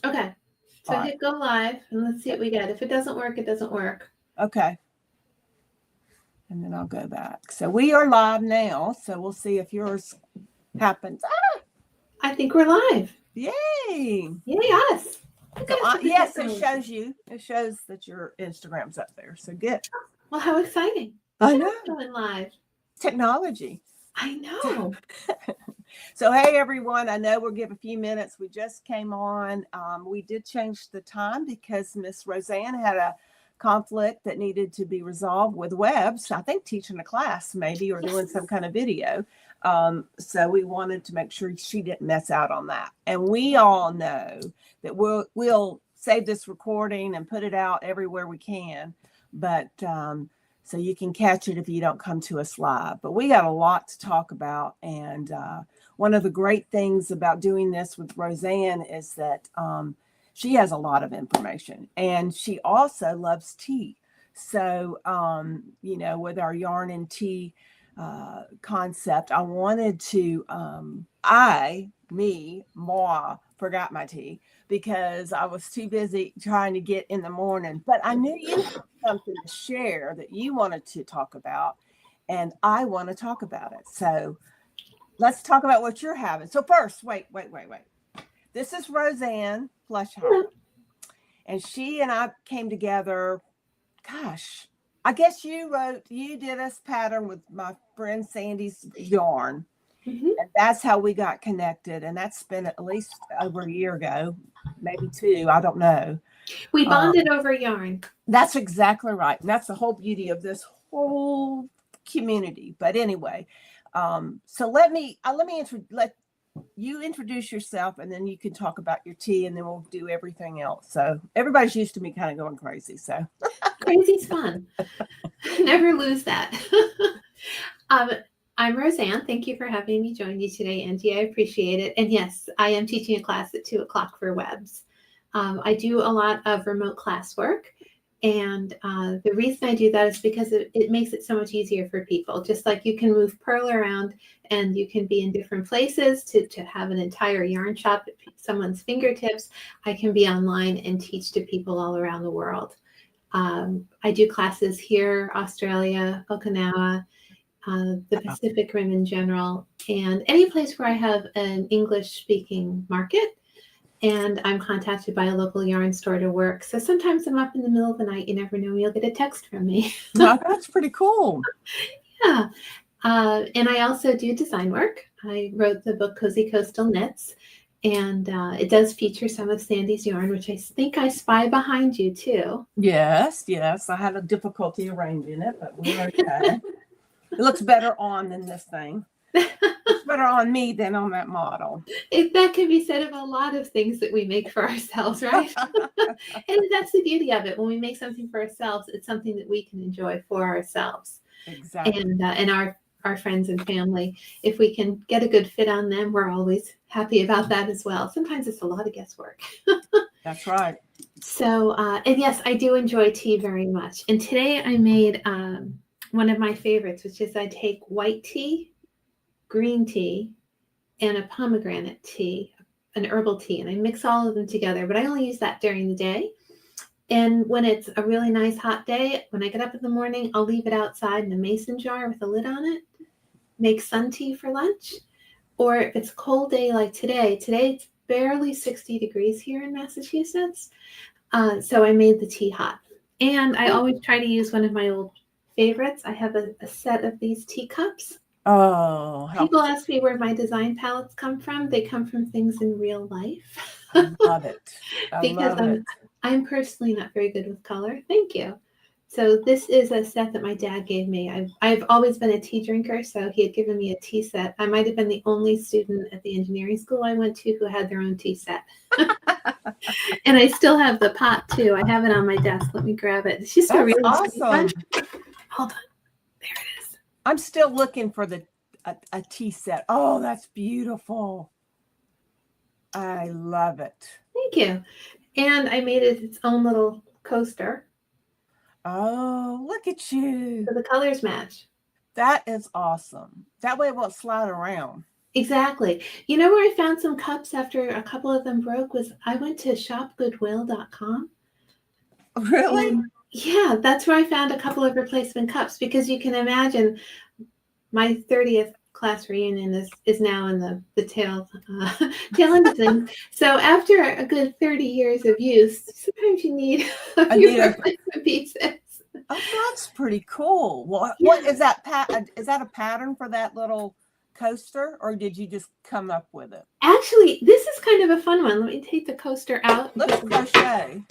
Okay. All So right. hit go live and let's see what we get. If it doesn't work, it doesn't work. Okay. And then I'll go back. So we are live now. So we'll see if yours happens. I think we're live. Yay. Yay, us. So Okay, yes, it shows you. It shows that your Instagram's up there. So good. Well, how exciting. I know. Going live. Technology. I know. So, hey, everyone. I know we'll give a few minutes. We just came on. We did change the time because Miss Rosann had a conflict that needed to be resolved with webs. I think teaching a class maybe or doing some kind of video. So we wanted to make sure she didn't mess out on that. And we all know that we'll save this recording and put it out everywhere we can. But so you can catch it if you don't come to us live. But we got a lot to talk about. And one of the great things about doing this with Rosann is that she has a lot of information. And she also loves tea. So, with our yarn and tea concept, I wanted to, moi, forgot my tea because I was too busy trying to get in the morning. But I knew you had something to share that you wanted to talk about, and I want to talk about it. So let's talk about what you're having. So first, wait. This is Rosann Fleischauer, and she and I came together. Gosh, I guess you did this pattern with my friend Sandy's yarn. Mm-hmm. And that's how we got connected. And that's been at least over a year ago, maybe 2. I don't know. We bonded over yarn. That's exactly right. And that's the whole beauty of this whole community. But anyway, so let you introduce yourself, and then you can talk about your tea, and then we'll do everything else. So everybody's used to me kind of going crazy. So crazy's fun. Never lose that. I'm Rosann. Thank you for having me join you today, Angie. I appreciate it. And yes, I am teaching a class at 2:00 for webs. I do a lot of remote classwork. And the reason I do that is because it makes it so much easier for people. Just like you can move Pearl around and you can be in different places to have an entire yarn shop at someone's fingertips, I can be online and teach to people all around the world. I do classes here, Australia, Okinawa, the Pacific Rim in general, and any place where I have an English-speaking market. And I'm contacted by a local yarn store to work. So sometimes I'm up in the middle of the night. You never know, you'll get a text from me. No, that's pretty cool. Yeah. And I also do design work. I wrote the book Cozy Coastal Knits. And it does feature some of Sandy's yarn, which I think I spy behind you too. Yes. I had a difficulty arranging it, but we're okay. It looks better on than this thing. It's better on me than on that model. That can be said of a lot of things that we make for ourselves, right? And that's the beauty of it. When we make something for ourselves, it's something that we can enjoy for ourselves. Exactly. And our friends and family. If we can get a good fit on them, we're always happy about that as well. Sometimes it's a lot of guesswork. That's right. So, and yes, I do enjoy tea very much. And today I made one of my favorites, which is I take white tea, green tea, and a pomegranate tea, an herbal tea, and I mix all of them together, but I only use that during the day. And when it's a really nice hot day, when I get up in the morning, I'll leave it outside in a mason jar with a lid on it, make sun tea for lunch. Or if it's a cold day like today it's barely 60 degrees here in Massachusetts. So I made the tea hot. And I always try to use one of my old favorites. I have a set of these teacups. Oh, people ask me where my design palettes come from. They come from things in real life. I love it. Because I'm personally not very good with color. Thank you. So this is a set that my dad gave me. I've always been a tea drinker, so he had given me a tea set. I might have been the only student at the engineering school I went to who had their own tea set. And I still have the pot too. I have it on my desk. Let me grab it. It's just a really awesome. Hold on. There it is. I'm still looking for a tea set. Oh, that's beautiful. I love it. Thank you. And I made it its own little coaster. Oh, look at you. So the colors match. That is awesome. That way it won't slide around. Exactly. You know where I found some cups after a couple of them broke was I went to shopgoodwill.com. Really? And yeah, that's where I found a couple of replacement cups because you can imagine my 30th class reunion is now in the tail end of things. So after a good 30 years of use, sometimes you need a I few need a replacement pieces. Oh, that's pretty cool. What Yeah. is that is that a pattern for that little coaster, or did you just come up with it? Actually, this is kind of a fun one. Let me take the coaster out. Let's crochet.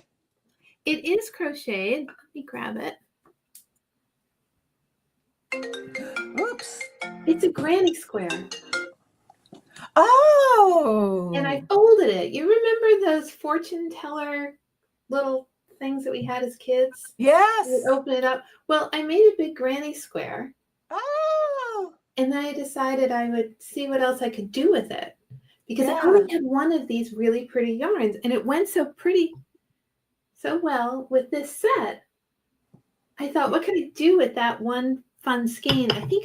It is crocheted. Let me grab it. Oops. It's a granny square. Oh. And I folded it. You remember those fortune teller little things that we had as kids? Yes. You would open it up. Well, I made a big granny square. Oh. And then I decided I would see what else I could do with it. Because I Yeah. only had one of these really pretty yarns. And it went so well with this set. I thought, what could I do with that one fun skein? I think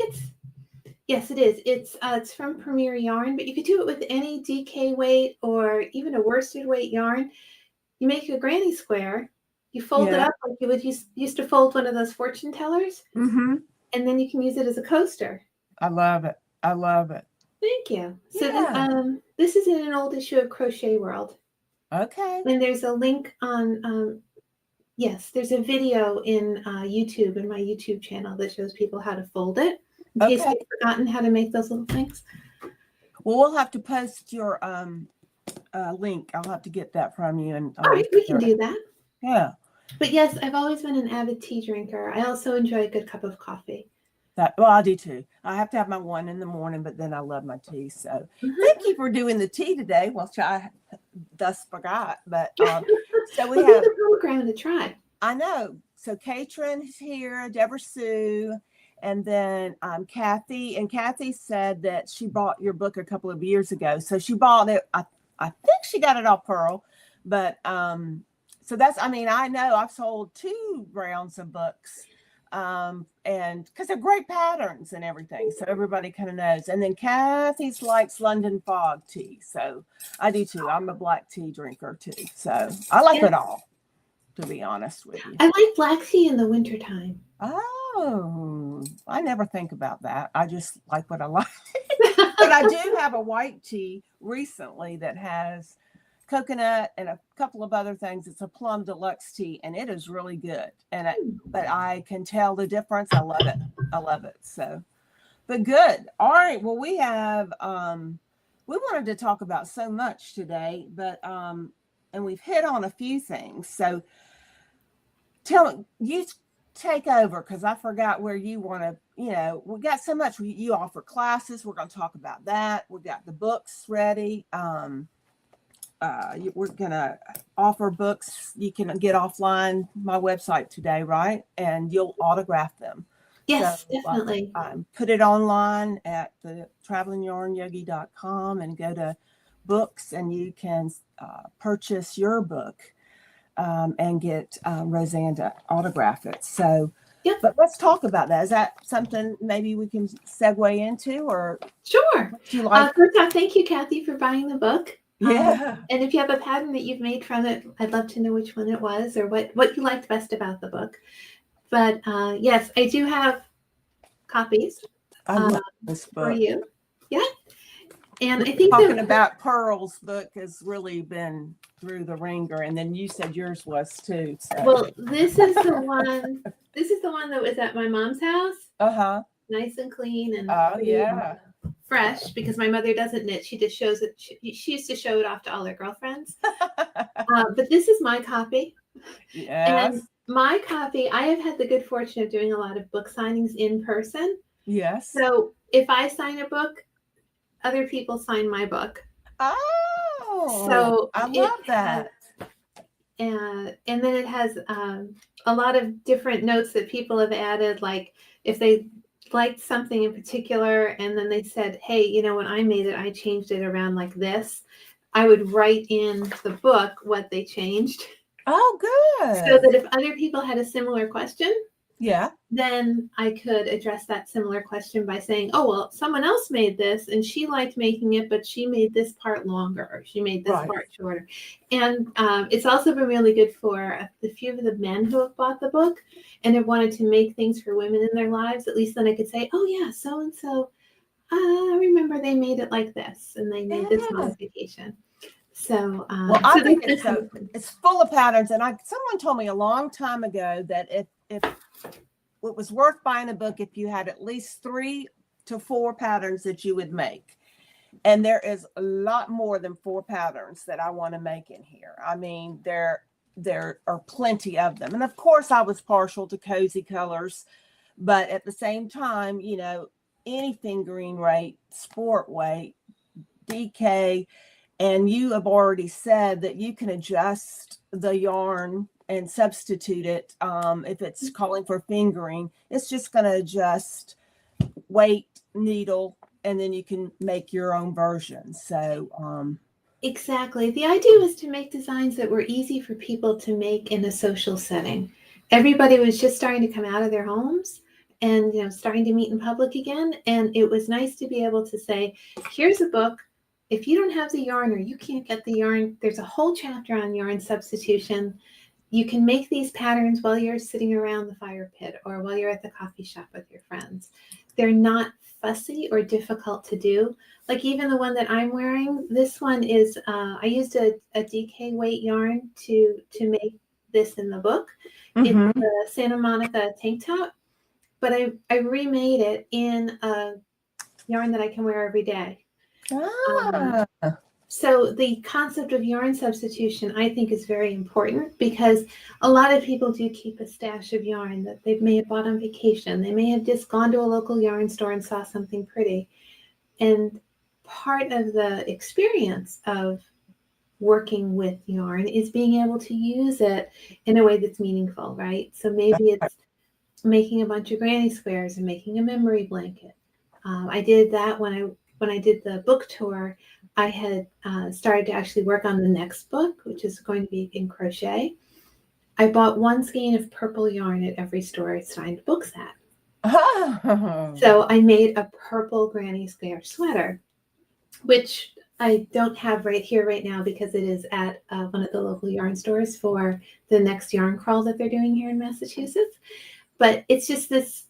yes, it is. It's from Premier Yarn, but you could do it with any DK weight or even a worsted weight yarn. You make a granny square, you fold it up like you would used to fold one of those fortune tellers, Mm-hmm. and then you can use it as a coaster. I love it. I love it. Thank you. So Yeah. this is in an old issue of Crochet World. Okay. And there's a link on yes, there's a video in YouTube, in my YouTube channel, that shows people how to fold it, in case you've forgotten how to make those little things. Well, we'll have to post your link. I'll have to get that from you. And all right, we can do that. Yeah. But yes, I've always been an avid tea drinker. I also enjoy a good cup of coffee. Well, I do too. I have to have my one in the morning, but then I love my tea. So thank you for doing the tea today, which I thus forgot. But so we have the program to try. I know. So Katrin is here, Deborah Sue, and then Kathy. And Kathy said that she bought your book a couple of years ago. So she bought it. I think she got it off Pearl, but so that's. I mean, I know I've sold 2 rounds of books. And because they're great patterns and everything, so everybody kind of knows. And then Kathy's likes London Fog tea, so I do too. I'm a black tea drinker too, so I like it all, to be honest with you. I like black tea in the wintertime. Oh, I never think about that. I just like what I like. But I do have a white tea recently that has coconut and a couple of other things. It's a plum deluxe tea, and it is really good. But I can tell the difference. I love it. I love it. So, but good. All right. Well, we have we wanted to talk about so much today, but and we've hit on a few things. So tell you take over, because I forgot where you want to. You know, we got so much. You offer classes. We're going to talk about that. We got the books ready. We're going to offer books you can get offline my website today, right? And you'll autograph them. Yes, so, definitely. Put it online at the travelingyarnyogi.com and go to books, and you can purchase your book and get Rosann to autograph it. So, yep. But let's talk about that. Is that something maybe we can segue into, or? Sure. You like? First off, thank you, Kathy, for buying the book. Yeah. And if you have a pattern that you've made from it, I'd love to know which one it was or what you liked best about the book. But yes, I do have copies I love this book. for you. Yeah. And I think talking about Pearl's book has really been through the ringer, and then you said yours was too. So. Well, this is the one. This is the one that was at my mom's house. Nice and clean and fresh, because my mother doesn't knit. She just shows it. She used to show it off to all her girlfriends. But this is my copy. Yes. And my copy, I have had the good fortune of doing a lot of book signings in person. Yes. So if I sign a book, other people sign my book. Oh, so I love that. And then it has a lot of different notes that people have added, like if they liked something in particular and then they said, hey, you know, when I made it, I changed it around like this. I would write in the book what they changed. Oh, good. So that if other people had a similar question, Yeah. then I could address that similar question by saying, oh, well, someone else made this and she liked making it, but she made this part longer or she made this part shorter. And it's also been really good for a few of the men who have bought the book and have wanted to make things for women in their lives. At least then I could say, oh, yeah, so-and-so, I remember they made it like this and they made this modification. So, well, I think it's full of patterns. And someone told me a long time ago that if it was worth buying a book if you had at least 3 to 4 patterns that you would make. And there is a lot more than 4 patterns that I want to make in here. I mean, there are plenty of them. And of course, I was partial to cozy colors, but at the same time, you know, any fingering rate, sport weight, DK, and you have already said that you can adjust the yarn and substitute it. If it's calling for fingering, it's just going to adjust weight, needle, and then you can make your own version. So exactly. The idea was to make designs that were easy for people to make in a social setting. Everybody was just starting to come out of their homes and, you know, starting to meet in public again. And it was nice to be able to say, here's a book. If you don't have the yarn or you can't get the yarn, there's a whole chapter on yarn substitution. You can make these patterns while you're sitting around the fire pit or while you're at the coffee shop with your friends. They're not fussy or difficult to do. Like even the one that I'm wearing, this one is, I used a DK weight yarn to make this in the book. It's a Santa Monica tank top, but I remade it in a yarn that I can wear every day. So the concept of yarn substitution, I think, is very important because a lot of people do keep a stash of yarn that they may have bought on vacation. They may have just gone to a local yarn store and saw something pretty. And part of the experience of working with yarn is being able to use it in a way that's meaningful, right? So maybe it's making a bunch of granny squares and making a memory blanket. I did that when I did the book tour. I had started to actually work on the next book, which is going to be in crochet. I bought 1 skein of purple yarn at every store I signed books at. So I made a purple granny square sweater, which I don't have right here right now because it is at one of the local yarn stores for the next yarn crawl that they're doing here in Massachusetts. But it's just this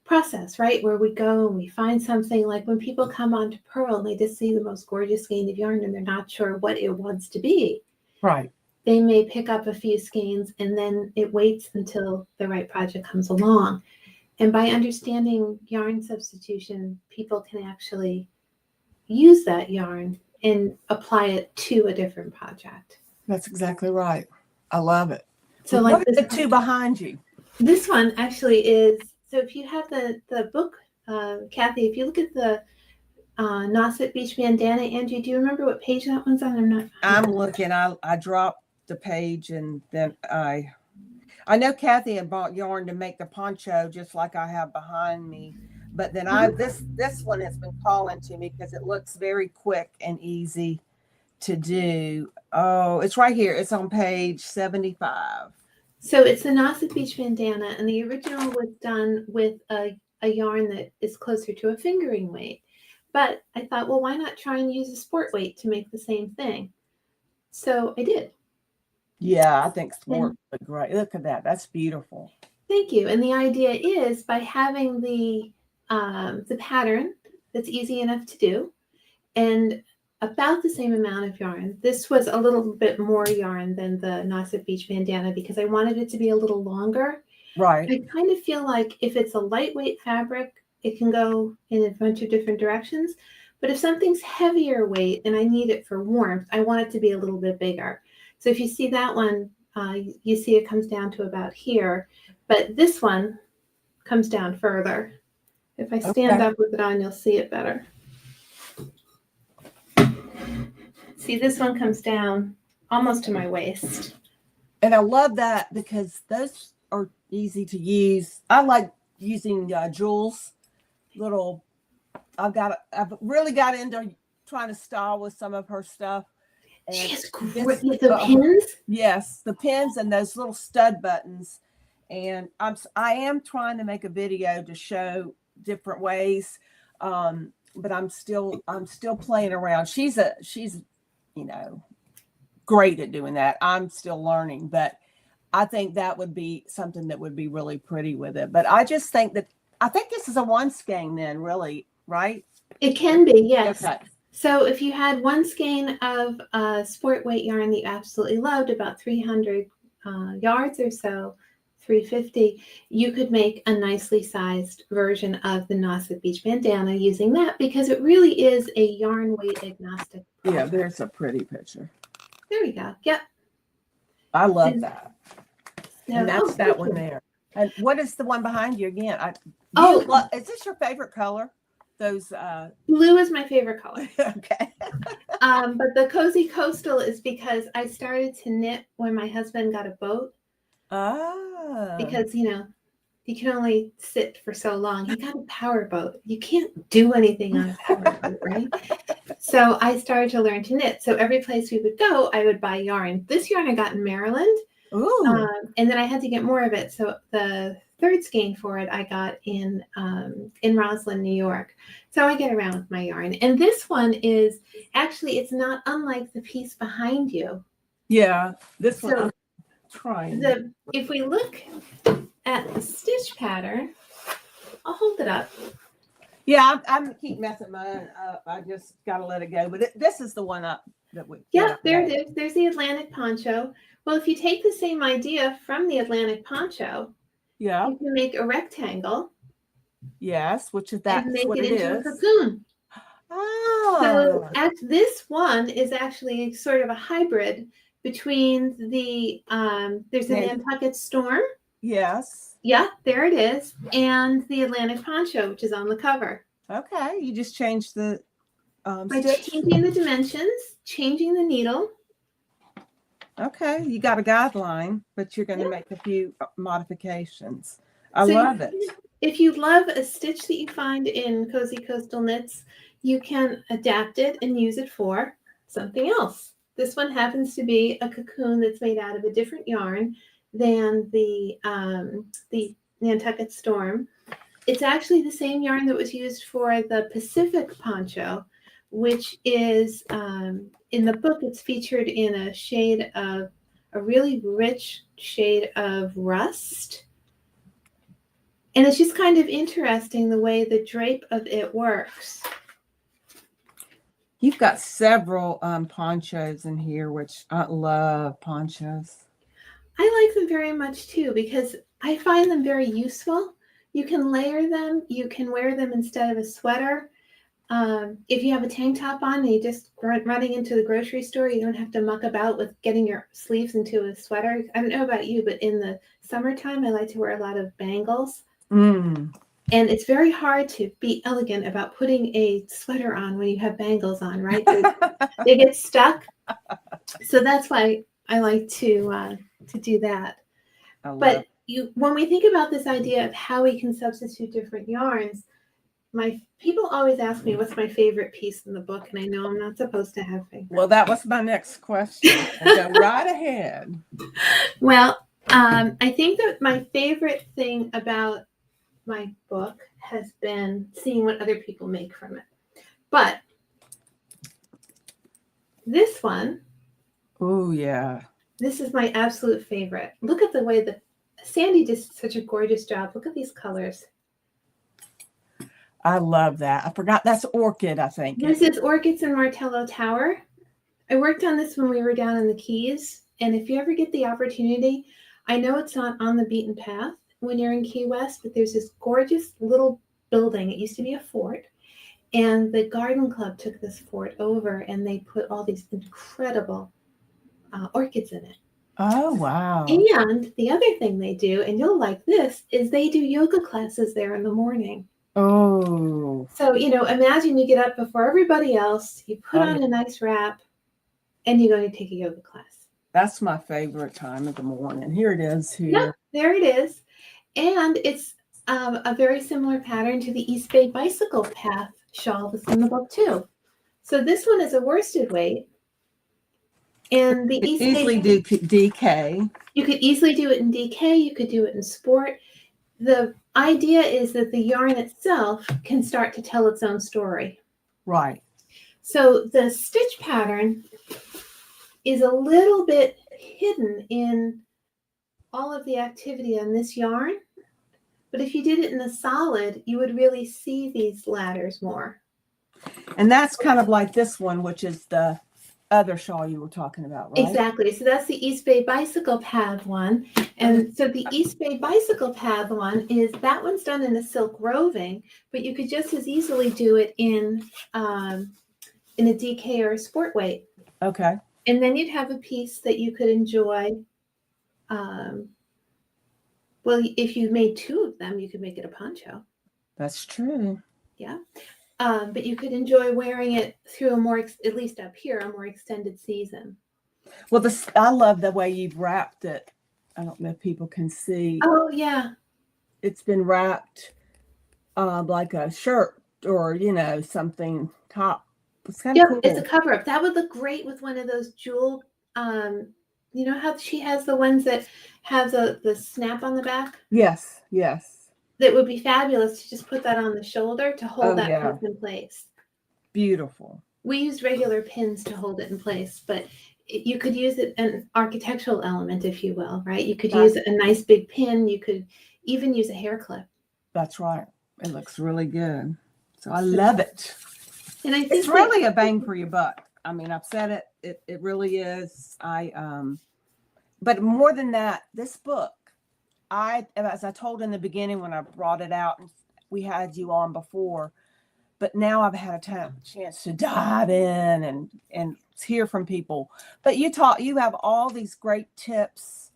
process, right, where we go and we find something. Like when people come onto Pearl and they just see the most gorgeous skein of yarn and they're not sure what it wants to be, right, they may pick up a few skeins and then it waits until the right project comes along. And by understanding yarn substitution, people can actually use that yarn and apply it to a different project. That's exactly right. I love it. So like the 2 behind you? This one actually is, so if you have the book, Kathy, if you look at the Nauset Beach Bandana, Angie, do you remember what page that one's on? I'm looking. I dropped the page and then I know Kathy had bought yarn to make the poncho just like I have behind me. But then this one has been calling to me because it looks very quick and easy to do. Oh, it's right here. It's on page 75. So it's the Nauset Beach Bandana, and the original was done with a yarn that is closer to a fingering weight. But I thought, well, why not try and use a sport weight to make the same thing? So I did. Yeah, I think sport look great. Look at that. That's beautiful. Thank you. And the idea is by having the pattern that's easy enough to do and about the same amount of yarn. This was a little bit more yarn than the Nauset Beach Bandana because I wanted it to be a little longer. Right. I kind of feel like if it's a lightweight fabric, it can go in a bunch of different directions. But if something's heavier weight and I need it for warmth, I want it to be a little bit bigger. So if you see that one, you see it comes down to about here. But this one comes down further. If I stand up with it on, you'll see it better. See, this one comes down almost to my waist. And I love that because those are easy to use. I like using Jules' little, I've really got into trying to style with some of her stuff. And she has great, the pins? Yes, the pins and those little stud buttons. and I am trying to make a video to show different ways, but I'm still playing around. She's great at doing that. I'm still learning, but I think that would be something that would be really pretty with it. But I just think this is a one skein then, really, right? It can be, yes. Okay. So if you had one skein of sport weight yarn that you absolutely loved, about 300 yards or so, 350, you could make a nicely sized version of the Nauset Beach bandana using that, because it really is a yarn weight agnostic product. Yeah, there's a pretty picture. There we go. Yep. I love that. So, And that's that one there. And what is the one behind you again? Is this your favorite color? Those blue is my favorite color. Okay. But the Cozy Coastal is because I started to knit when my husband got a boat. Oh. Because you can only sit for so long. He got a power boat. You can't do anything on a power boat, right? So I started to learn to knit. So every place we would go, I would buy yarn. This yarn I got in Maryland. Ooh. And then I had to get more of it. So the third skein for it I got in Roslyn, New York. So I get around with my yarn. And this one is actually, it's not unlike the piece behind you. Yeah, this one. So I'm trying. If we look at the stitch pattern, I'll hold it up. Yeah, I keep messing mine up. I just got to let it go. But this is the one up that we. Yeah, there it is. There's the Atlantic poncho. Well, if you take the same idea from the Atlantic poncho, yeah, you can make a rectangle. Yes, which is that? And make what it into is. a cocoon. Oh. So this one is actually sort of a hybrid between the there's a Nantucket Storm. Yes. Yeah, there it is, and the Atlantic poncho, which is on the cover. Okay, you just changed the by changing the dimensions, changing the needle. Okay, you got a guideline, but you're going to make a few modifications. I love it. If you love a stitch that you find in Cozy Coastal Knits, you can adapt it and use it for something else. This one happens to be a cocoon that's made out of a different yarn than the Nantucket Storm. It's actually the same yarn that was used for the Pacific poncho, which is in the book, it's featured in a really rich shade of rust. And it's just kind of interesting the way the drape of it works. You've got several ponchos in here, which I love ponchos. I like them very much too, because I find them very useful. You can layer them. You can wear them instead of a sweater. If you have a tank top on and you just running into the grocery store, you don't have to muck about with getting your sleeves into a sweater. I don't know about you, but in the summertime, I like to wear a lot of bangles. And it's very hard to be elegant about putting a sweater on when you have bangles on, right? They get stuck. So that's why I like to do that. But when we think about this idea of how we can substitute different yarns, people always ask me what's my favorite piece in the book, and I know I'm not supposed to have favorites. Well, that was my next question. Go right ahead. Well, I think that my favorite thing about my book has been seeing what other people make from it. But this one, oh yeah, this is my absolute favorite. Look at the way that Sandy did such a gorgeous job. Look at these colors. I love that. I forgot that's orchid, I think. This is Orchids and Martello Tower. I worked on this when we were down in the Keys. And if you ever get the opportunity, I know it's not on the beaten path when you're in Key West, but there's this gorgeous little building. It used to be a fort. And the garden club took this fort over and they put all these incredible orchids in it. Oh, wow. And the other thing they do, and you'll like this, is they do yoga classes there in the morning. Oh. So, imagine you get up before everybody else, you put on a nice wrap, and you're going to take a yoga class. That's my favorite time of the morning. Here it is. Here. Yep, there it is. And it's a very similar pattern to the East Bay Bicycle Path shawl that's in the book, too. So this one is a worsted weight. And the East Easily Bay, do DK. you could easily do it in DK, you could do it in sport. The idea is that the yarn itself can start to tell its own story. Right. So the stitch pattern is a little bit hidden in all of the activity on this yarn. But if you did it in the solid, you would really see these ladders more. And that's kind of like this one, which is the other shawl you were talking about, right? Exactly. So that's the East Bay bicycle path one. And so the East Bay bicycle path one is, that one's done in a silk roving, but you could just as easily do it in a DK or a sport weight. Okay. And then you'd have a piece that you could enjoy. Well, if you made two of them, you could make it a poncho. That's true. Yeah. But you could enjoy wearing it through a more, at least up here, a more extended season. Well, I love the way you've wrapped it. I don't know if people can see. Oh, yeah. It's been wrapped like a shirt or, something top. It's kind of cool. It's a cover up. That would look great with one of those jewel, you know how she has the ones that have the snap on the back? Yes, yes. That would be fabulous to just put that on the shoulder to hold that piece in place. Beautiful. We used regular pins to hold it in place, but you could use it an architectural element, if you will, right? You could use a nice big pin. You could even use a hair clip. That's right. It looks really good. So I love it. And I think it's really a bang for your buck. I mean, I've said it. It really is. But more than that, this book, as I told in the beginning when I brought it out, and we had you on before, but now I've had a chance to dive in and hear from people. But you have all these great tips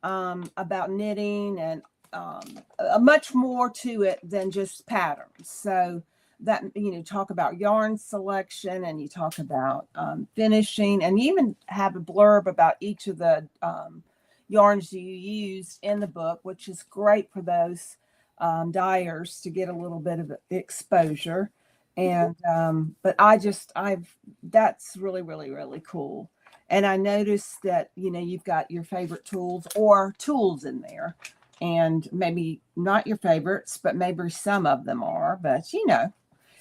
about knitting and much more to it than just patterns. So that, talk about yarn selection, and you talk about finishing, and you even have a blurb about each of the yarns you used in the book, which is great for those dyers to get a little bit of exposure. And but that's really, really, really cool. And I noticed that you've got your favorite tools or tools in there, and maybe not your favorites, but maybe some of them are. But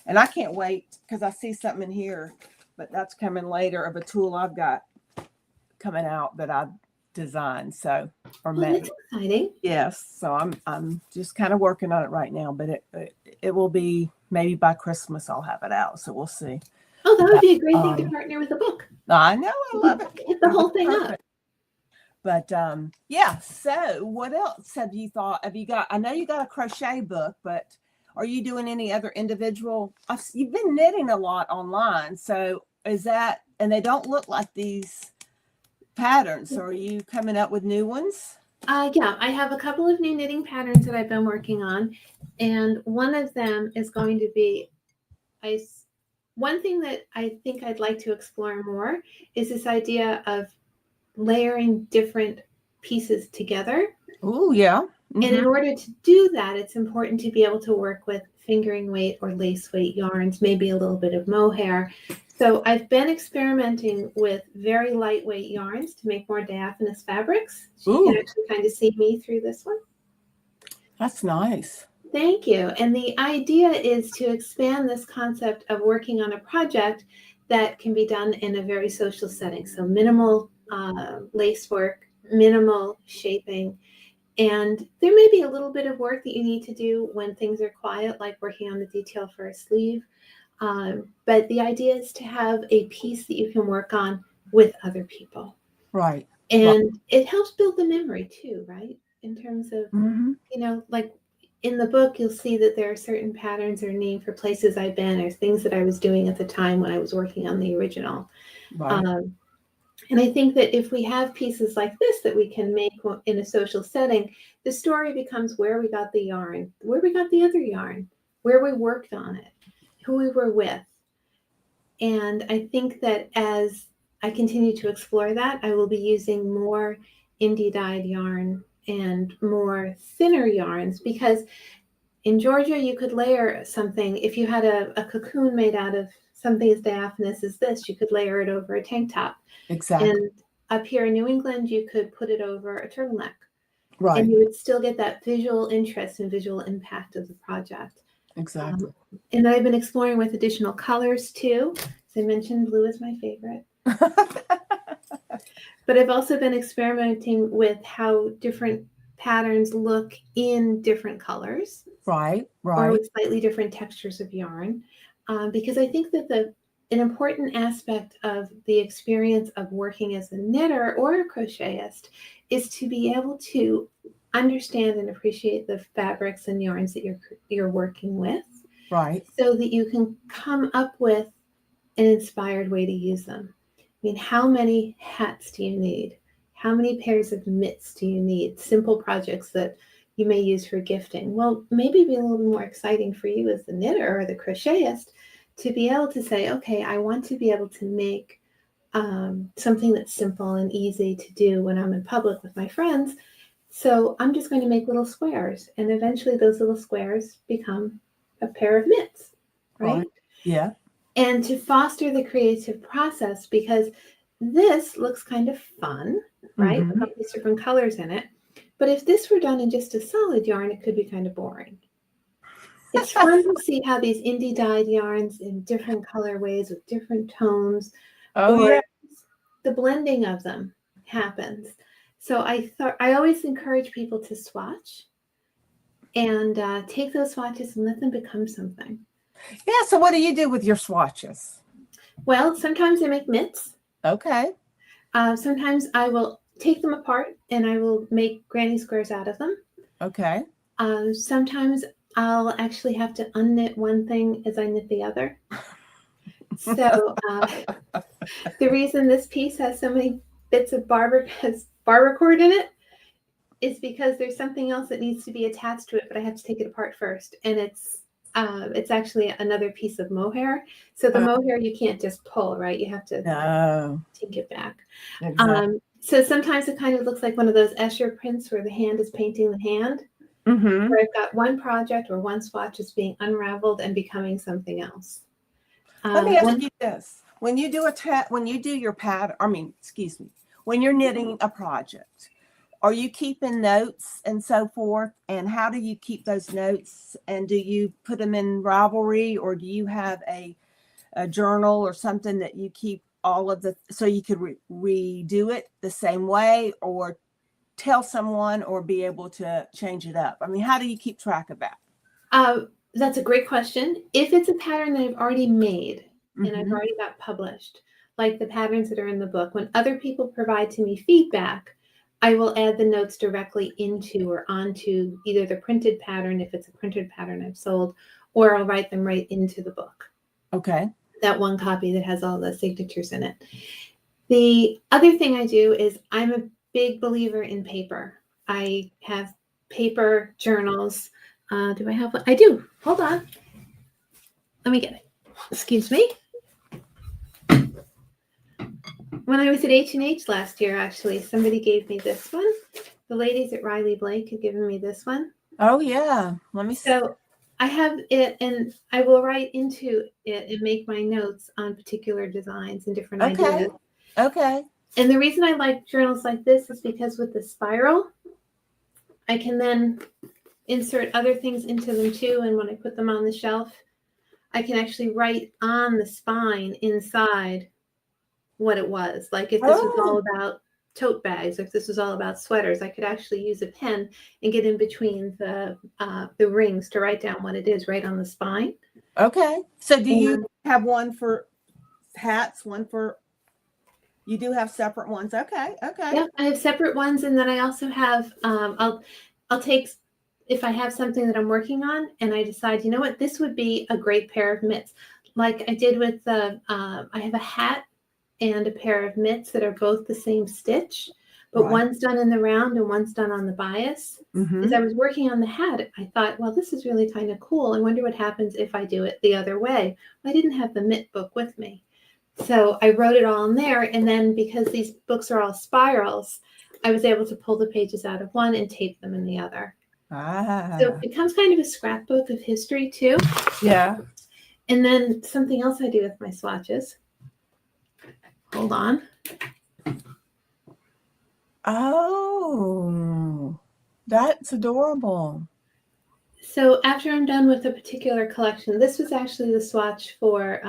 and I can't wait because I see something in here, but that's coming later, of a tool I've got coming out that I've designed. So that's exciting. Yes. So I'm just kind of working on it right now, but it will be maybe by Christmas I'll have it out. So we'll see. Oh, that would be a great thing to partner with a book. I know, I love it. Get the whole thing up. But so what else have you thought? I know you got a crochet book, but are you doing any other individual? You've been knitting a lot online. So is that, and they don't look like these patterns. So are you coming up with new ones? Yeah, I have a couple of new knitting patterns that I've been working on. And one of them is going to be, one thing that I think I'd like to explore more is this idea of layering different pieces together. Oh, yeah. Mm-hmm. And in order to do that, it's important to be able to work with fingering weight or lace weight yarns, maybe a little bit of mohair. So I've been experimenting with very lightweight yarns to make more diaphanous fabrics. So you can actually kind of see me through this one. That's nice. Thank you. And the idea is to expand this concept of working on a project that can be done in a very social setting. So minimal lace work, minimal shaping. And there may be a little bit of work that you need to do when things are quiet, like working on the detail for a sleeve. But the idea is to have a piece that you can work on with other people. Right. And it helps build the memory too, right? In terms of, like in the book, you'll see that there are certain patterns or names for places I've been or things that I was doing at the time when I was working on the original. Right. And I think that if we have pieces like this that we can make in a social setting, the story becomes where we got the yarn, where we got the other yarn, where we worked on it, who we were with. And I think that as I continue to explore that, I will be using more indie dyed yarn and more thinner yarns, because in Georgia, you could layer something. If you had a cocoon made out of something as diaphanous as this, you could layer it over a tank top. Exactly. And up here in New England, you could put it over a turtleneck. Right. And you would still get that visual interest and visual impact of the project. Exactly. And I've been exploring with additional colors too. As I mentioned, blue is my favorite. But I've also been experimenting with how different patterns look in different colors. Right. Or with slightly different textures of yarn. Because I think that an important aspect of the experience of working as a knitter or a crochetist is to be able to understand and appreciate the fabrics and yarns that you're working with. Right. So that you can come up with an inspired way to use them. I mean, how many hats do you need? How many pairs of mitts do you need? Simple projects that you may use for gifting. Well, maybe be a little bit more exciting for you as the knitter or the crochetist to be able to say, okay, I want to be able to make something that's simple and easy to do when I'm in public with my friends. So I'm just going to make little squares. And eventually those little squares become a pair of mitts, right? Yeah. And to foster the creative process, because this looks kind of fun, right? With all these different colors in it. But if this were done in just a solid yarn, it could be kind of boring. It's fun to see how these indie dyed yarns in different colorways with different tones, or the blending of them happens. So I always encourage people to swatch and take those swatches and let them become something. Yeah. So what do you do with your swatches? Well, sometimes I make mitts. Okay. Sometimes I will take them apart and I will make granny squares out of them. Okay. Sometimes I'll actually have to unknit one thing as I knit the other. So the reason this piece has so many bits of barber cord in it is because there's something else that needs to be attached to it, but I have to take it apart first. And it's actually another piece of mohair. So the mohair you can't just pull, right? You have to take it back. Exactly. So sometimes it kind of looks like one of those Escher prints where the hand is painting the hand. Where I've got one project or one swatch is being unraveled and becoming something else. Let me ask you this: when you do your pattern, when you're knitting a project, are you keeping notes and so forth? And how do you keep those notes? And do you put them in Ravelry, or do you have a journal or something that you keep all of so you could redo it the same way, or tell someone, or be able to change it up? I mean, how do you keep track of that? That's a great question. If it's a pattern that I've already made and I've already got published, like the patterns that are in the book, when other people provide to me feedback, I will add the notes directly into or onto either the printed pattern, if it's a printed pattern I've sold, or I'll write them right into the book. Okay. That one copy that has all the signatures in it. The other thing I do is I'm a big believer in paper. I have paper journals. Do I have one? I do. Hold on. Let me get it. Excuse me. When I was at H&H last year, actually, somebody gave me this one. The ladies at Riley Blake had given me this one. Oh, yeah. Let me see. So I have it, and I will write into it and make my notes on particular designs and different ideas. Okay. And the reason I like journals like this is because with the spiral, I can then insert other things into them too. And when I put them on the shelf, I can actually write on the spine inside what it was. Like if this was all about tote bags, if this was all about sweaters, I could actually use a pen and get in between the rings to write down what it is right on the spine. Okay. So do you have one for hats, you do have separate ones? Okay. Yeah, I have separate ones, and then I also have I'll take, if I have something that I'm working on and I decide, you know what, this would be a great pair of mitts, like I did with the I have a hat and a pair of mitts that are both the same stitch, but one's done in the round and one's done on the bias. As I was working on the hat, I thought, well, this is really kind of cool. I wonder what happens if I do it the other way. I didn't have the mitt book with me. So I wrote it all in there. And then because these books are all spirals, I was able to pull the pages out of one and tape them in the other. So it becomes kind of a scrapbook of history too. Yeah. And then something else I do with my swatches. Hold on. Oh, that's adorable. So after I'm done with a particular collection, this was actually the swatch for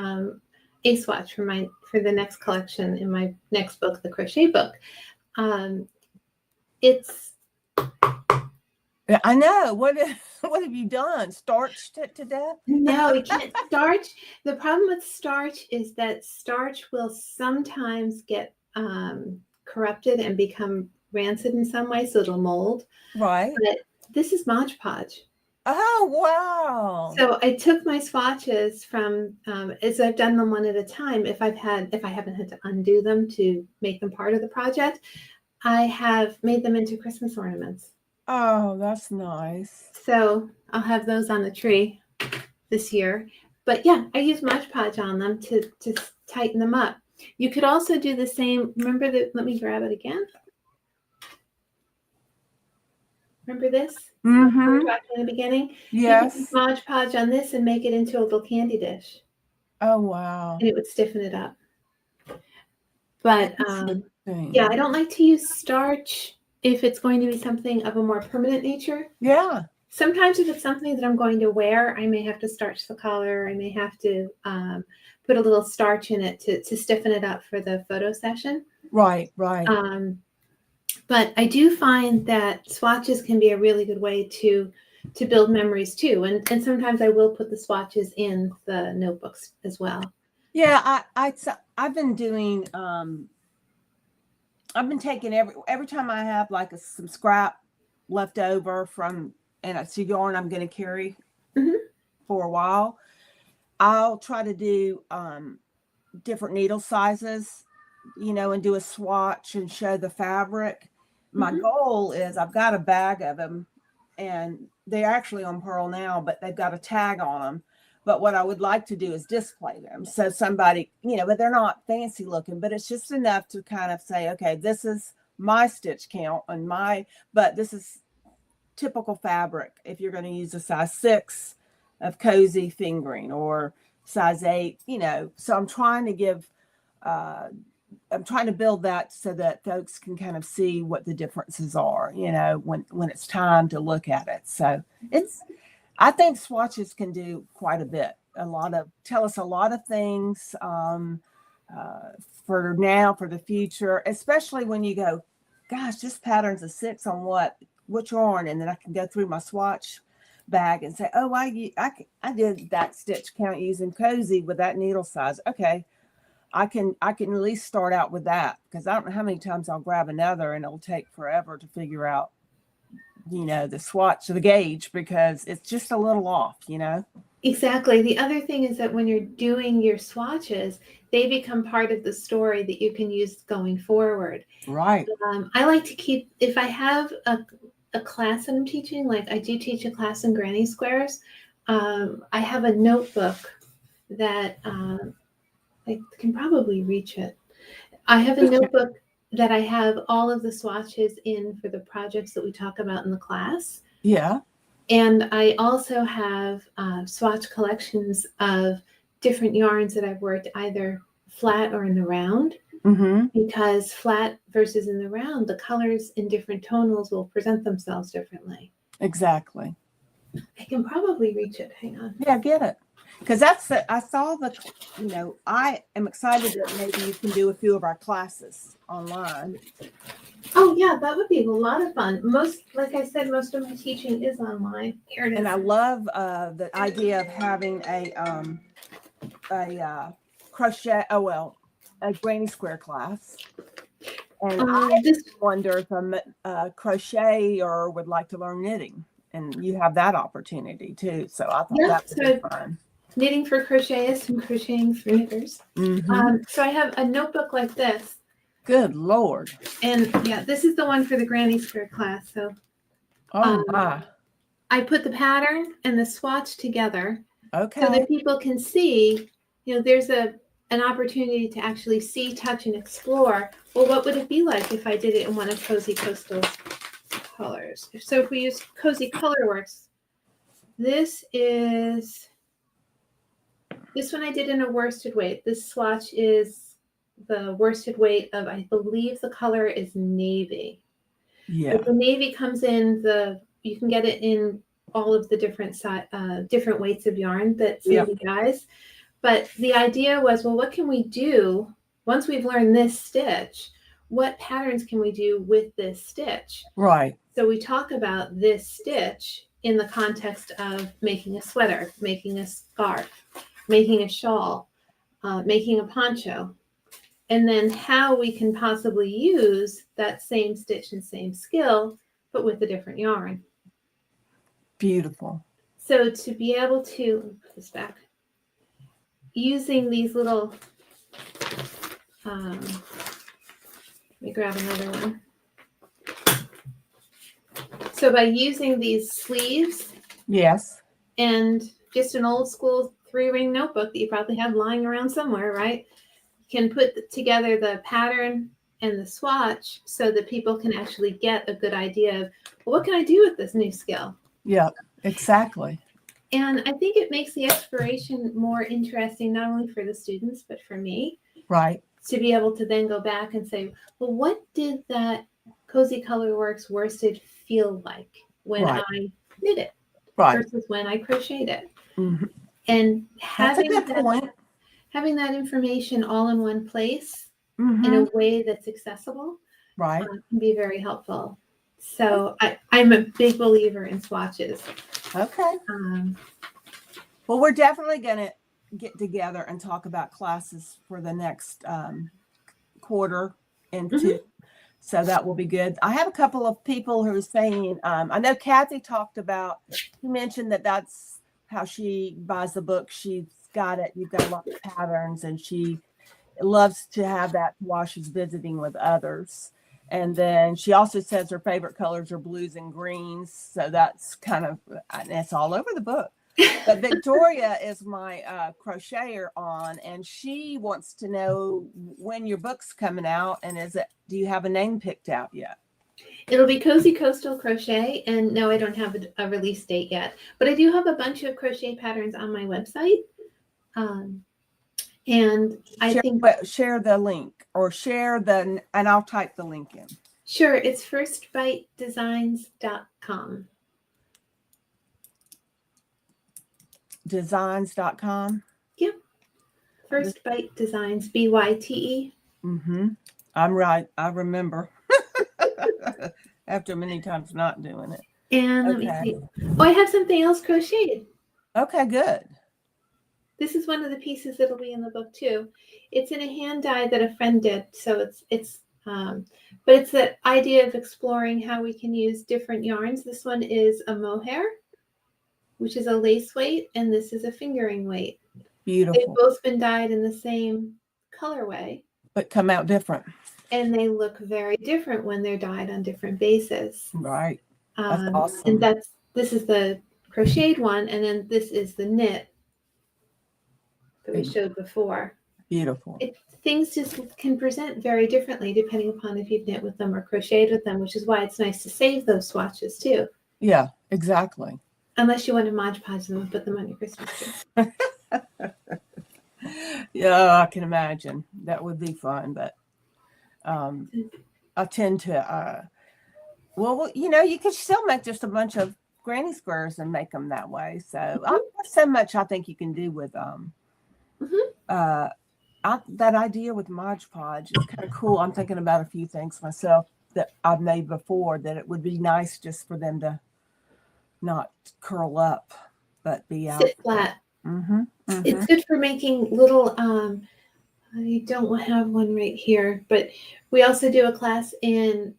a swatch for the next collection in my next book, the crochet book. It's I know. What have you done? Starched it to death? no, you can't starch. The problem with starch is that starch will sometimes get corrupted and become rancid in some way, so it'll mold. Right. But this is Mod Podge. Oh, wow. So I took my swatches from, as I've done them one at a time, if I haven't had to undo them to make them part of the project, I have made them into Christmas ornaments. Oh, that's nice. So I'll have those on the tree this year. But yeah, I use Mod Podge on them to tighten them up. You could also do the same. Remember that? Let me grab it again. Remember this? Mm-hmm. We were talking in the beginning. Yes. You could Mod Podge on this and make it into a little candy dish. Oh, wow. And it would stiffen it up. But yeah, I don't like to use starch if it's going to be something of a more permanent nature. Yeah. Sometimes if it's something that I'm going to wear, I may have to starch the collar. I may have to put a little starch in it to stiffen it up for the photo session. Right, right. But I do find that swatches can be a really good way to build memories too. And sometimes I will put the swatches in the notebooks as well. Yeah, I've been doing I've been taking every time I have like some scrap left over from, and it's a yarn I'm going to carry for a while, I'll try to do different needle sizes, and do a swatch and show the fabric. My goal is I've got a bag of them, and they're actually on Pearl now, but they've got a tag on them. But what I would like to do is display them. So somebody, but they're not fancy looking, but it's just enough to kind of say, okay, this is my stitch count but this is typical fabric. If you're going to use a size 6 of cozy fingering or size 8, so I'm trying to build that so that folks can kind of see what the differences are, when it's time to look at it. So I think swatches can do quite a bit, tell us a lot of things for now, for the future, especially when you go, gosh, this pattern's a 6 on which yarn, and then I can go through my swatch bag and say, oh, I did that stitch count using cozy with that needle size. Okay, I can at least start out with that, because I don't know how many times I'll grab another and it'll take forever to figure out the swatch, the gauge, because it's just a little off, Exactly. The other thing is that when you're doing your swatches, they become part of the story that you can use going forward. Right. I like to keep, if I have a class that I'm teaching, like I do teach a class in granny squares, I have a notebook that I can probably reach it. I have a notebook that I have all of the swatches in for the projects that we talk about in the class. Yeah. And I also have swatch collections of different yarns that I've worked either flat or in the round. Because flat versus in the round, the colors in different tonals will present themselves differently. Exactly. I can probably reach it. Hang on. Yeah, get it. Because I saw I am excited that maybe you can do a few of our classes online. Oh yeah, that would be a lot of fun. Like I said, most of my teaching is online. Here it is. And I love the idea of having a crochet, a granny square class. And I just wonder if a crochet or would like to learn knitting, and you have that opportunity too. So I thought that would be fun. Knitting for crocheters and crocheting for knitters. So I have a notebook like this. Good Lord. And yeah, this is the one for the granny square class. So I put the pattern and the swatch together. Okay. So that people can see, there's an opportunity to actually see, touch, and explore. Well, what would it be like if I did it in one of Cozy Coastal's colors? So if we use Cozy Colorworks, this is This one I did in a worsted weight. This swatch is the worsted weight of, I believe the color is navy. Yeah. But the navy comes in you can get it in all of the different weights of yarn that Sadie dyes. But the idea was, well, what can we do once we've learned this stitch? What patterns can we do with this stitch? Right. So we talk about this stitch in the context of making a sweater, making a scarf, making a shawl, making a poncho, and then how we can possibly use that same stitch and same skill, but with a different yarn. Beautiful. So to be able to, put this back, using these little, let me grab another one. So by using these sleeves, yes, and just an old school 3-ring notebook that you probably have lying around somewhere, right? You can put together the pattern and the swatch so that people can actually get a good idea of, well, what can I do with this new skill? Yeah, exactly. And I think it makes the exploration more interesting, not only for the students, but for me. Right. To be able to then go back and say, well, what did that Cozy Colorworks worsted feel like when I did it versus when I crocheted it? Mm-hmm. And That's a good point. Having that information all in one place in a way that's accessible can be very helpful. So I'm a big believer in swatches. Okay. Well, we're definitely going to get together and talk about classes for the next quarter and two. So that will be good. I have a couple of people who are saying, I know Kathy talked about, she mentioned that that's how she buys the book. She's got it. You've got a lot of patterns, and she loves to have that while she's visiting with others. And then she also says her favorite colors are blues and greens. So that's kind of, and it's all over the book. But Victoria is my crocheter on, and she wants to know when your book's coming out, and do you have a name picked out yet? It'll be Cozy Coastal Crochet, and no, I don't have a release date yet, but I do have a bunch of crochet patterns on my website. And I think share the link, or and I'll type the link in. Sure, it's firstbytedesigns.com. Designs.com. Yep. First Byte Designs, BYTE. I'm right. I remember. After many times not doing it. And let me see. Oh, I have something else crocheted. Okay, good. This is one of the pieces that'll be in the book too. It's in a hand dye that a friend did. So but it's that idea of exploring how we can use different yarns. This one is a mohair, which is a lace weight, and this is a fingering weight. Beautiful. They've both been dyed in the same colorway, but come out different. And they look very different when they're dyed on different bases. Right. That's awesome. And this is the crocheted one, and then this is the knit that we showed before. Beautiful. Things just can present very differently depending upon if you've knit with them or crocheted with them, which is why it's nice to save those swatches too. Yeah, exactly. Unless you want to Mod Podge them and put them on your Christmas tree. Yeah, I can imagine. That would be fun, but I tend to, you could still make just a bunch of granny squares and make them that way. So there's so much I think you can do with that idea with Mod Podge is kind of cool. I'm thinking about a few things myself that I've made before that it would be nice just for them to not curl up, but be out. Sit flat. It's good for making little, I don't have one right here, but we also do a class in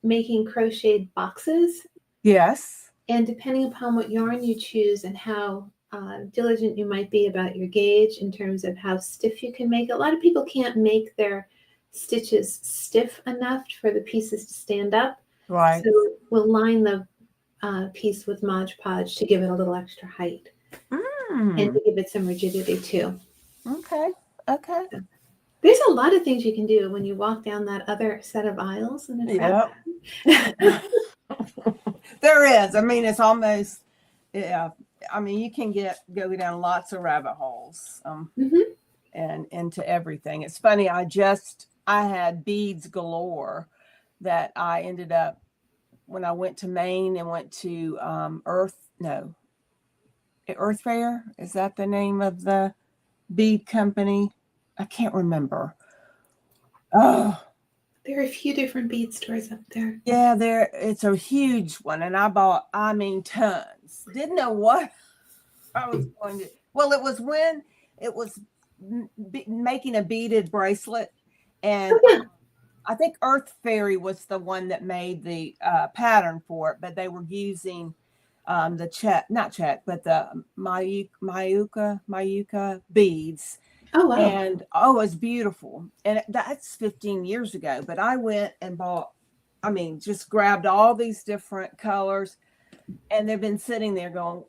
making crocheted boxes. Yes. And depending upon what yarn you choose and how diligent you might be about your gauge in terms of how stiff you can make it. A lot of people can't make their stitches stiff enough for the pieces to stand up. Right. So we'll line the piece with Mod Podge to give it a little extra height and to give it some rigidity too. Okay. So there's a lot of things you can do when you walk down that other set of aisles. There is. I mean, it's almost, I mean, you can go down lots of rabbit holes and into everything. It's funny. I had beads galore that I ended up, when I went to Maine and went to Earth Fair. Is that the name of the bead company? I can't remember. Oh, there are a few different bead stores up there. Yeah, it's a huge one, and I bought, tons. Didn't know what I was going to. Well, it was when it was making a beaded bracelet, and I think Earth Fairy was the one that made the pattern for it, but they were using the Mayuka beads. Oh, wow. And it was beautiful. And that's 15 years ago. But I went and just grabbed all these different colors, and they've been sitting there going,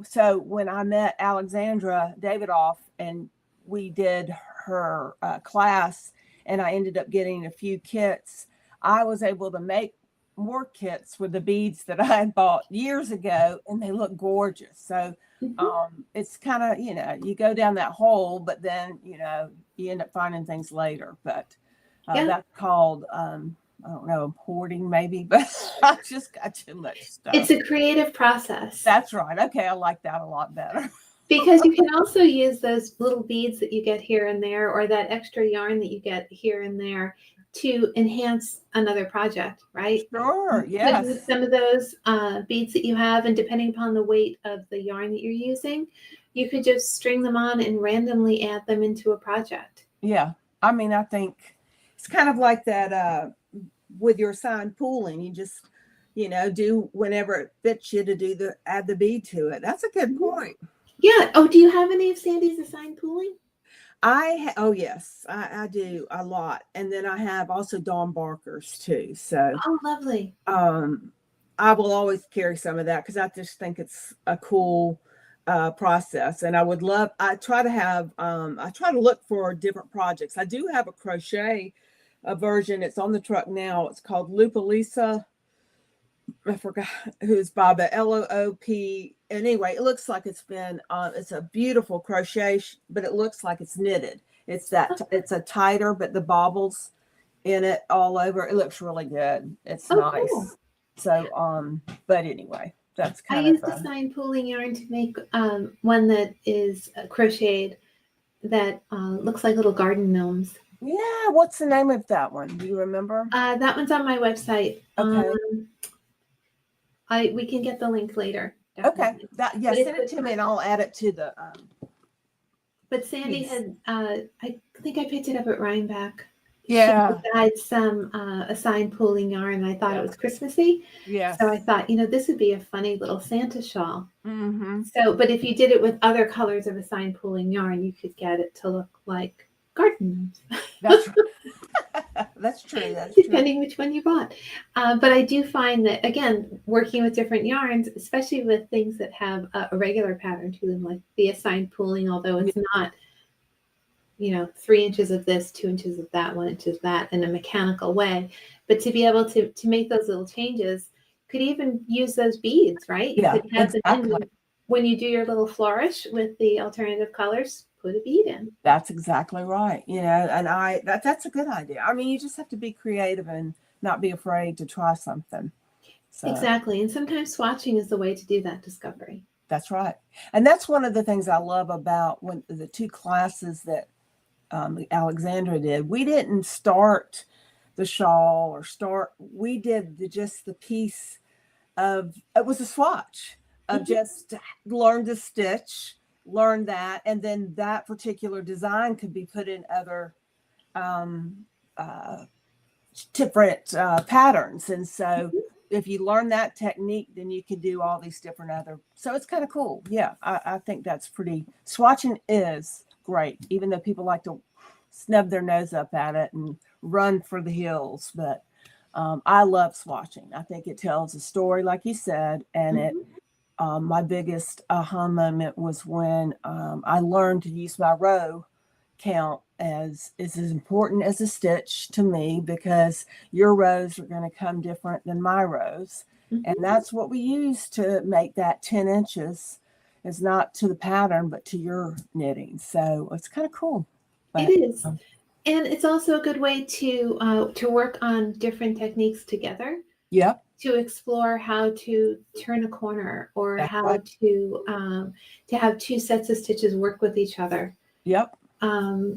So when I met Alexandra Davidoff and we did her class, and I ended up getting a few kits, I was able to make more kits with the beads that I had bought years ago, and they look gorgeous. So it's kind of, you go down that hole, but then, you end up finding things later. But that's called, I don't know, importing maybe, but I just got too much stuff. It's a creative process. That's right. Okay. I like that a lot better. Because you can also use those little beads that you get here and there, or that extra yarn that you get here and there, to enhance another project, right? Sure, yes. With some of those beads that you have, and depending upon the weight of the yarn that you're using, you could just string them on and randomly add them into a project. Yeah, I mean, I think it's kind of like that with your assigned pooling. You just, do whenever it fits you to add the bead to it. That's a good point. Yeah. Oh, do you have any of Sandy's assigned pooling? Yes, I do a lot. And then I have also Dawn Barker's too. So, oh, lovely. I will always carry some of that because I just think it's a cool process. And I try to look for different projects. I do have a crochet version. It's on the truck now. It's called Lupalisa. I forgot who's Baba, Loop. Anyway, it looks like it's been, it's a beautiful crochet, but it looks like it's knitted. It's a tighter, but the bobbles in it all over. It looks really good. It's nice. Cool. So, but anyway, that's kind of. I used assigned pooling yarn to make one that is crocheted that looks like little garden gnomes. Yeah, what's the name of that one? Do you remember? That one's on my website. Okay. We can get the link later. Definitely. Okay. Send it to me and I'll add it to the. But Sandy had, I think I picked it up at Rhinebeck. Yeah. She had some assigned pooling yarn. I thought it was Christmassy. Yeah. So I thought, this would be a funny little Santa shawl. Mm-hmm. So, but if you did it with other colors of assigned pooling yarn, you could get it to look like garden gnomes. That's right. That's true. Depending which one you bought. But I do find that, again, working with different yarns, especially with things that have a regular pattern to them, like the assigned pooling, although it's not, 3 inches of this, 2 inches of that, 1 inch of that in a mechanical way. But to be able to make those little changes, could even use those beads, right? You could have them in when you do your little flourish with the alternative colors. Put a bead in. That's exactly right. And that's a good idea. I mean, you just have to be creative and not be afraid to try something. So, exactly. And sometimes swatching is the way to do that discovery. That's right. And that's one of the things I love about when the 2 classes that Alexandra did. We didn't start the shawl we did just the piece of, it was a swatch of just learn to stitch, learn that, and then that particular design could be put in other different patterns. And so if you learn that technique, then you can do all these different so it's kind of cool. Yeah, I think that's swatching is great, even though people like to snub their nose up at it and run for the hills. But I love swatching. I think it tells a story, like you said, and my biggest aha moment was when I learned to use my row count is as important as a stitch to me, because your rows are going to come different than my rows. And that's what we use to make that 10 inches is not to the pattern, but to your knitting. So it's kind of cool. It is. And it's also a good way to work on different techniques together. Yep. To explore how to turn a corner, or That's how right. to have two sets of stitches work with each other. Yep. Oh,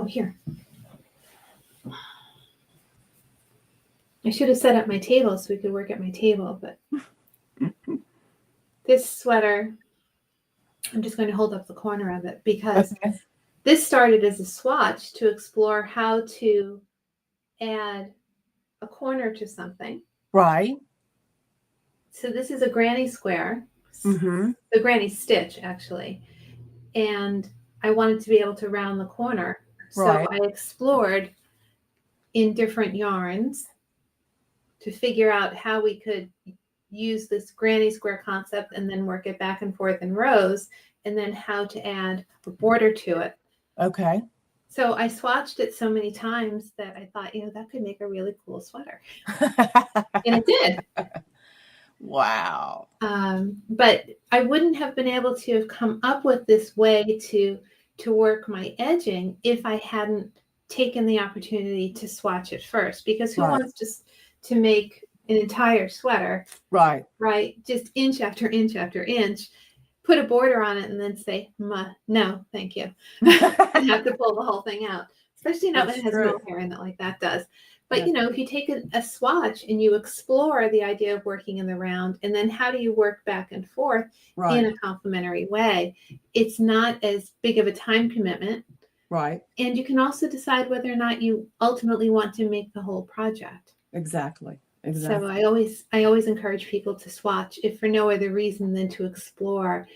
here. I should have set up my table so we could work at my table, but this sweater, I'm just going to hold up the corner of it because this started as a swatch to explore how to add a corner to something. Right. So this is a granny square, Mm-hmm. the granny stitch actually, and I wanted to be able to round the corner. So Right. I explored in different yarns to figure out how we could use this granny square concept and then work it back and forth in rows, and then how to add a border to it. Okay. So I swatched it so many times that I thought, that could make a really cool sweater. And it did. Wow. But I wouldn't have been able to have come up with this way to work my edging if I hadn't taken the opportunity to swatch it first, because who wants just to make an entire sweater, right, just inch after inch after inch, put a border on it and then say, no, thank you. And have to pull the whole thing out, especially not when it has mohair in it like that does. But, if you take a swatch and you explore the idea of working in the round, and then how do you work back and forth in a complementary way, it's not as big of a time commitment. Right. And you can also decide whether or not you ultimately want to make the whole project. Exactly. So I always encourage people to swatch, if for no other reason than to explore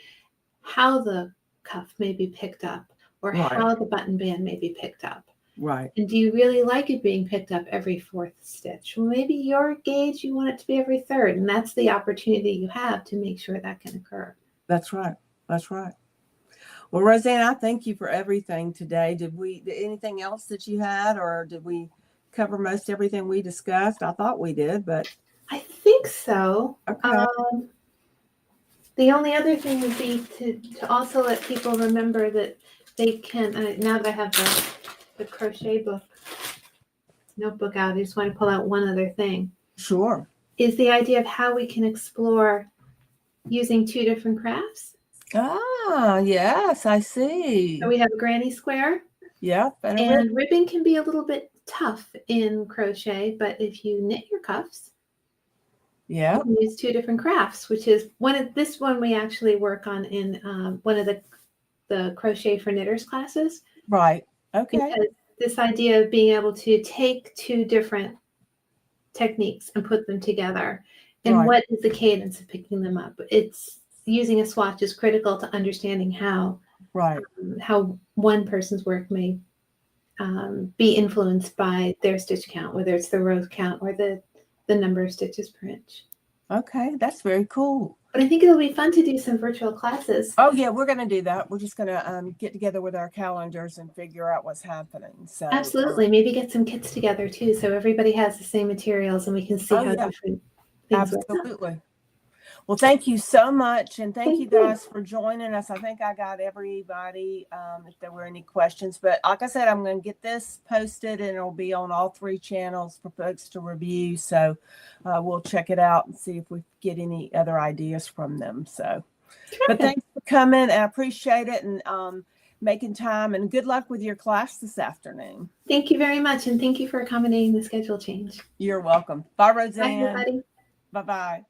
how the cuff may be picked up, or how the button band may be picked up. Right. And do you really like it being picked up every fourth stitch? Well, maybe your gauge, you want it to be every third, and that's the opportunity you have to make sure that can occur. That's right. That's right. Well, Rosann, I thank you for everything today. Did anything else that you had, or did we cover most everything we discussed? I thought we did, but I think so. Okay. The only other thing would be to also let people remember that they can, now that I have the crochet notebook out, I just want to pull out one other thing. Sure. Is the idea of how we can explore using two different crafts. Ah, yes, I see. So we have a granny square. Yep. And ribbon can be a little bit tough in crochet, but if you knit your cuffs, you can use two different crafts, which is this one we actually work on in one of the crochet for knitters classes. Right. Okay. Because this idea of being able to take two different techniques and put them together, and what is the cadence of picking them up? It's using a swatch is critical to understanding how one person's work may be influenced by their stitch count, whether it's the row count or the number of stitches per inch. Okay, that's very cool. But I think it'll be fun to do some virtual classes. Oh yeah, we're going to do that. We're just going to get together with our calendars and figure out what's happening. So absolutely, maybe get some kits together too, so everybody has the same materials and we can see how different things work. Absolutely. Well, thank you so much, and thank you guys for joining us. I think I got everybody, if there were any questions. But like I said, I'm going to get this posted, and it'll be on all 3 channels for folks to review. So we'll check it out and see if we get any other ideas from them. So, but thanks for coming. I appreciate it, and making time, and good luck with your class this afternoon. Thank you very much, and thank you for accommodating the schedule change. You're welcome. Bye, Rosann. Bye, everybody. Bye-bye.